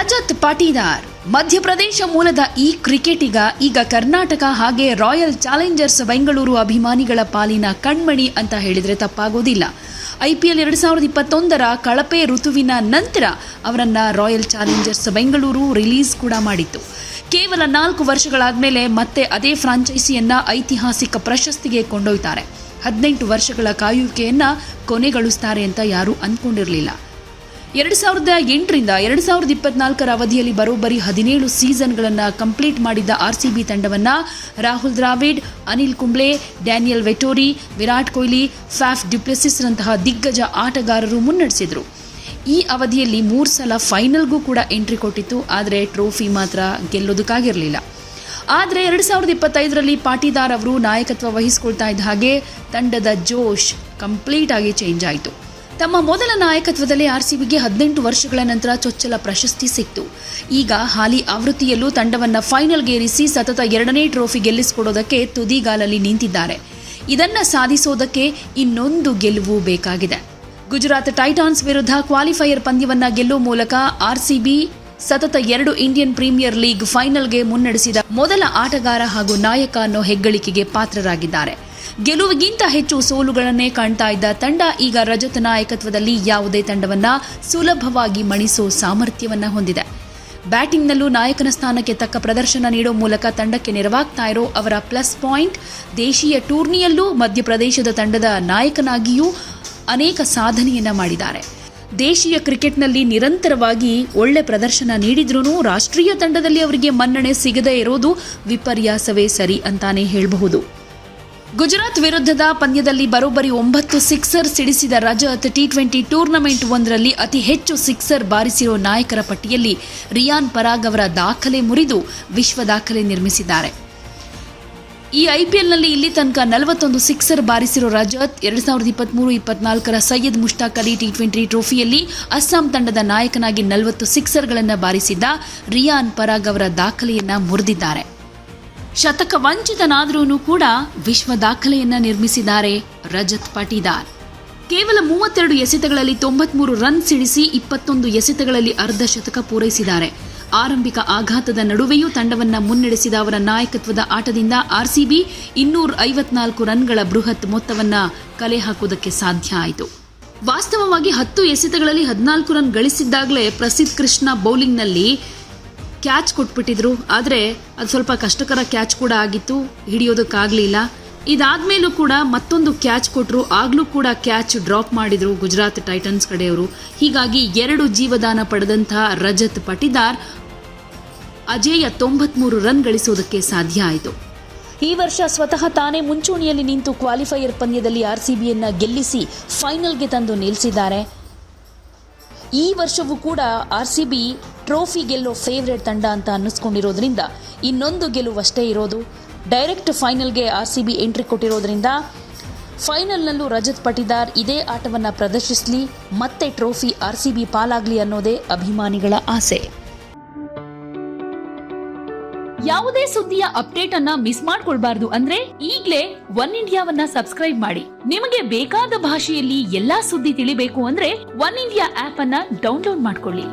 ರಜತ್ ಪಾಟೀದಾರ್ ಮಧ್ಯಪ್ರದೇಶ ಮೂಲದ ಈ ಕ್ರಿಕೆಟಿಗ ಈಗ ಕರ್ನಾಟಕ ಹಾಗೆ ರಾಯಲ್ ಚಾಲೆಂಜರ್ಸ್ ಬೆಂಗಳೂರು ಅಭಿಮಾನಿಗಳ ಪಾಲಿನ ಕಣ್ಮಣಿ ಅಂತ ಹೇಳಿದ್ರೆ ತಪ್ಪಾಗೋದಿಲ್ಲ. IPL 2021ರ ಕಳಪೆ ಋತುವಿನ ನಂತರ ಅವರನ್ನ ರಾಯಲ್ ಚಾಲೆಂಜರ್ಸ್ ಬೆಂಗಳೂರು ರಿಲೀಸ್ ಕೂಡ ಮಾಡಿತ್ತು. ಕೇವಲ 4 ವರ್ಷಗಳಾದ್ಮೇಲೆ ಮತ್ತೆ ಅದೇ ಫ್ರಾಂಚೈಸಿಯನ್ನ ಐತಿಹಾಸಿಕ ಪ್ರಶಸ್ತಿಗೆ ಕೊಂಡೊಯ್ತಾರೆ. 18 ವರ್ಷಗಳ ಕಾಯುವಿಕೆಯನ್ನ ಕೊನೆಗೊಳಿಸ್ತಾರೆ ಅಂತ ಯಾರೂ ಅಂದ್ಕೊಂಡಿರಲಿಲ್ಲ. 2008ರಿಂದ 2024ರ ಅವಧಿಯಲ್ಲಿ ಬರೋಬ್ಬರಿ 17 ಸೀಸನ್ಗಳನ್ನು ಕಂಪ್ಲೀಟ್ ಮಾಡಿದ್ದ RCB ತಂಡವನ್ನು Rahul Dravid, Anil Kumble, Daniel Vettori, Virat Kohli, Faf ಡ್ಯುಪ್ಲೆಸಿಸ್ರಂತಹ ದಿಗ್ಗಜ ಆಟಗಾರರು ಮುನ್ನಡೆಸಿದರು. ಈ ಅವಧಿಯಲ್ಲಿ 3 ಸಲ ಫೈನಲ್ಗೂ ಕೂಡ ಎಂಟ್ರಿ ಕೊಟ್ಟಿತ್ತು. ಆದರೆ ಟ್ರೋಫಿ ಮಾತ್ರ ಗೆಲ್ಲೋದಕ್ಕಾಗಿರಲಿಲ್ಲ. ಆದರೆ 2025ರಲ್ಲಿ ಪಾಟೀದಾರ್ ಅವರು ನಾಯಕತ್ವ ವಹಿಸಿಕೊಳ್ತಾ ಇದ್ದ ಹಾಗೆ ತಂಡದ ಜೋಶ್ ಕಂಪ್ಲೀಟ್ ಆಗಿ ಚೇಂಜ್ ಆಯಿತು. ತಮ್ಮ ಮೊದಲ ನಾಯಕತ್ವದಲ್ಲಿ RCBಗೆ 18 ವರ್ಷಗಳ ನಂತರ ಚೊಚ್ಚಲ ಪ್ರಶಸ್ತಿ ಸಿಕ್ತು. ಈಗ ಹಾಲಿ ಆವೃತ್ತಿಯಲ್ಲೂ ತಂಡವನ್ನು ಫೈನಲ್ಗೇರಿಸಿ ಸತತ 2ನೇ ಟ್ರೋಫಿ ಗೆಲ್ಲಿಸಿಕೊಡೋದಕ್ಕೆ ತುದಿಗಾಲಲ್ಲಿ ನಿಂತಿದ್ದಾರೆ. ಇದನ್ನ ಸಾಧಿಸೋದಕ್ಕೆ ಇನ್ನೊಂದು ಗೆಲುವು ಬೇಕಾಗಿದೆ. ಗುಜರಾತ್ ಟೈಟಾನ್ಸ್ ವಿರುದ್ಧ ಕ್ವಾಲಿಫೈಯರ್ ಪಂದ್ಯವನ್ನ ಗೆಲ್ಲುವ ಮೂಲಕ RCB ಸತತ 2 ಇಂಡಿಯನ್ ಪ್ರೀಮಿಯರ್ ಲೀಗ್ ಫೈನಲ್ಗೆ ಮುನ್ನಡೆಸಿದ ಮೊದಲ ಆಟಗಾರ ಹಾಗೂ ನಾಯಕ ಅನ್ನೋ ಹೆಗ್ಗಳಿಕೆಗೆ ಪಾತ್ರರಾಗಿದ್ದಾರೆ. ಗೆಲುವಿಗಿಂತ ಹೆಚ್ಚು ಸೋಲುಗಳನ್ನೇ ಕಾಣ್ತಾ ಇದ್ದ ತಂಡ ಈಗ ರಜತ್ ನಾಯಕತ್ವದಲ್ಲಿ ಯಾವುದೇ ತಂಡವನ್ನ ಸುಲಭವಾಗಿ ಮಣಿಸೋ ಸಾಮರ್ಥ್ಯವನ್ನ ಹೊಂದಿದೆ. ಬ್ಯಾಟಿಂಗ್ನಲ್ಲೂ ನಾಯಕನ ಸ್ಥಾನಕ್ಕೆ ತಕ್ಕ ಪ್ರದರ್ಶನ ನೀಡೋ ಮೂಲಕ ತಂಡಕ್ಕೆ ನೆರವಾಗ್ತಾ ಇರೋ ಅವರ ಪ್ಲಸ್ ಪಾಯಿಂಟ್, ದೇಶೀಯ ಟೂರ್ನಿಯಲ್ಲೂ ಮಧ್ಯಪ್ರದೇಶದ ತಂಡದ ನಾಯಕನಾಗಿಯೂ ಅನೇಕ ಸಾಧನೆಯನ್ನ ಮಾಡಿದ್ದಾರೆ. ದೇಶೀಯ ಕ್ರಿಕೆಟ್ನಲ್ಲಿ ನಿರಂತರವಾಗಿ ಒಳ್ಳೆ ಪ್ರದರ್ಶನ ನೀಡಿದ್ರೂ ರಾಷ್ಟ್ರೀಯ ತಂಡದಲ್ಲಿ ಅವರಿಗೆ ಮನ್ನಣೆ ಸಿಗದೇ ಇರೋದು ವಿಪರ್ಯಾಸವೇ ಸರಿ ಅಂತಾನೆ ಹೇಳಬಹುದು. ಗುಜರಾತ್ ವಿರುದ್ಧದ ಪಂದ್ಯದಲ್ಲಿ ಬರೋಬ್ಬರಿ 9 ಸಿಕ್ಸರ್ ಸಿಡಿಸಿದ ರಜತ್ T20 ಟೂರ್ನಮೆಂಟ್ ಒಂದರಲ್ಲಿ ಅತಿ ಹೆಚ್ಚು ಸಿಕ್ಸರ್ ಬಾರಿಸಿರೋ ನಾಯಕರ ಪಟ್ಟಿಯಲ್ಲಿ ರಿಯಾನ್ ಪರಾಗ್ ಅವರ ದಾಖಲೆ ಮುರಿದು ವಿಶ್ವ ದಾಖಲೆ ನಿರ್ಮಿಸಿದ್ದಾರೆ. ಈ IPLನಲ್ಲಿ ಇಲ್ಲಿ ತನಕ 41 ಸಿಕ್ಸರ್ ಬಾರಿಸಿರೋ ರಜತ್ 2023-24ರ ಸಯ್ಯದ್ ಮುಷ್ತಾಕ್ ಅಲಿ T20 ಟ್ರೋಫಿಯಲ್ಲಿ ಅಸ್ಸಾಂ ತಂಡದ ನಾಯಕನಾಗಿ 40 ಸಿಕ್ಸರ್ಗಳನ್ನು ಬಾರಿಸಿದ್ದ ರಿಯಾನ್ ಪರಾಗ್ ಅವರ ದಾಖಲೆಯನ್ನ ಮುರಿದಿದ್ದಾರೆ. ಶತಕ ವಂಚಿತನಾದ್ರೂ ಕೂಡ ವಿಶ್ವ ದಾಖಲೆಯನ್ನ ನಿರ್ಮಿಸಿದ್ದಾರೆ ರಜತ್ ಪಾಟೀದಾರ್. ಕೇವಲ 32 ಎಸೆತಗಳಲ್ಲಿ 93 ರನ್ ಸಿಡಿಸಿ 21 ಎಸೆತಗಳಲ್ಲಿ ಅರ್ಧ ಶತಕ ಪೂರೈಸಿದ್ದಾರೆ. ಆರಂಭಿಕ ಆಘಾತದ ನಡುವೆಯೂ ತಂಡವನ್ನ ಮುನ್ನಡೆಸಿದ ಅವರ ನಾಯಕತ್ವದ ಆಟದಿಂದ RCB 254 ರನ್ಗಳ ಬೃಹತ್ ಮೊತ್ತವನ್ನ ಕಲೆ ಹಾಕುವುದಕ್ಕೆ ಸಾಧ್ಯ ಆಯಿತು. ವಾಸ್ತವವಾಗಿ 10 ಎಸೆತಗಳಲ್ಲಿ 14 ರನ್ ಗಳಿಸಿದ್ದಾಗಲೇ ಪ್ರಸಿದ್ಧ ಕೃಷ್ಣ ಬೌಲಿಂಗ್ನಲ್ಲಿ ಕ್ಯಾಚ್ ಕೊಟ್ಬಿಟ್ಟಿದ್ರು. ಆದರೆ ಅದು ಸ್ವಲ್ಪ ಕಷ್ಟಕರ ಕ್ಯಾಚ್ ಕೂಡ ಆಗಿತ್ತು, ಹಿಡಿಯೋದಕ್ಕಾಗಲಿಲ್ಲ. ಇದಾದ್ಮೇಲೂ ಕೂಡ ಮತ್ತೊಂದು ಕ್ಯಾಚ್ ಕೊಟ್ಟರು, ಆಗ್ಲೂ ಕೂಡ ಕ್ಯಾಚ್ ಡ್ರಾಪ್ ಮಾಡಿದ್ರು ಗುಜರಾತ್ ಟೈಟನ್ಸ್ ಕಡೆಯವರು. ಹೀಗಾಗಿ 2 ಜೀವದಾನ ಪಡೆದಂತಹ ರಜತ್ ಪಾಟೀದಾರ್ ಅಜೇಯ 93 ರನ್ ಗಳಿಸೋದಕ್ಕೆ ಸಾಧ್ಯ ಆಯಿತು. ಈ ವರ್ಷ ಸ್ವತಃ ತಾನೇ ಮುಂಚೂಣಿಯಲ್ಲಿ ನಿಂತು ಕ್ವಾಲಿಫೈಯರ್ ಪಂದ್ಯದಲ್ಲಿ RCBಯನ್ನ ಗೆಲ್ಲಿಸಿ ಫೈನಲ್ಗೆ ತಂದು ನಿಲ್ಲಿಸಿದ್ದಾರೆ. ಈ ವರ್ಷವೂ ಕೂಡ RCB ಟ್ರೋಫಿ ಗೆಲ್ಲೋ ಫೇವರೇಟ್ ತಂಡ ಅಂತ ಅನ್ನಿಸ್ಕೊಂಡಿರೋದ್ರಿಂದ ಇನ್ನೊಂದು ಗೆಲುವಷ್ಟೇ ಇರೋದು. ಡೈರೆಕ್ಟ್ ಫೈನಲ್ಗೆ RCB ಎಂಟ್ರಿ ಕೊಟ್ಟಿರೋದ್ರಿಂದ ಫೈನಲ್ನಲ್ಲೂ ರಜತ್ ಪಾಟೀದಾರ್ ಇದೇ ಆಟವನ್ನು ಪ್ರದರ್ಶಿಸಲಿ, ಮತ್ತೆ ಟ್ರೋಫಿ RCB ಪಾಲಾಗಲಿ ಅನ್ನೋದೇ ಅಭಿಮಾನಿಗಳ ಆಸೆ. ಯಾವುದೇ ಸುದ್ದಿಯ ಅಪ್ಡೇಟ್ ಅನ್ನ ಮಿಸ್ ಮಾಡ್ಕೊಳ್ಬಾರ್ದು ಅಂದ್ರೆ ಈಗಲೇ ಒನ್ ಇಂಡಿಯಾವನ್ನ ಸಬ್ಸ್ಕ್ರೈಬ್ ಮಾಡಿ. ನಿಮಗೆ ಬೇಕಾದ ಭಾಷೆಯಲ್ಲಿ ಎಲ್ಲಾ ಸುದ್ದಿ ತಿಳಿಬೇಕು ಅಂದ್ರೆ ಒನ್ ಇಂಡಿಯಾ ಆಪ್ ಅನ್ನ ಡೌನ್ಲೋಡ್ ಮಾಡ್ಕೊಳ್ಳಿ.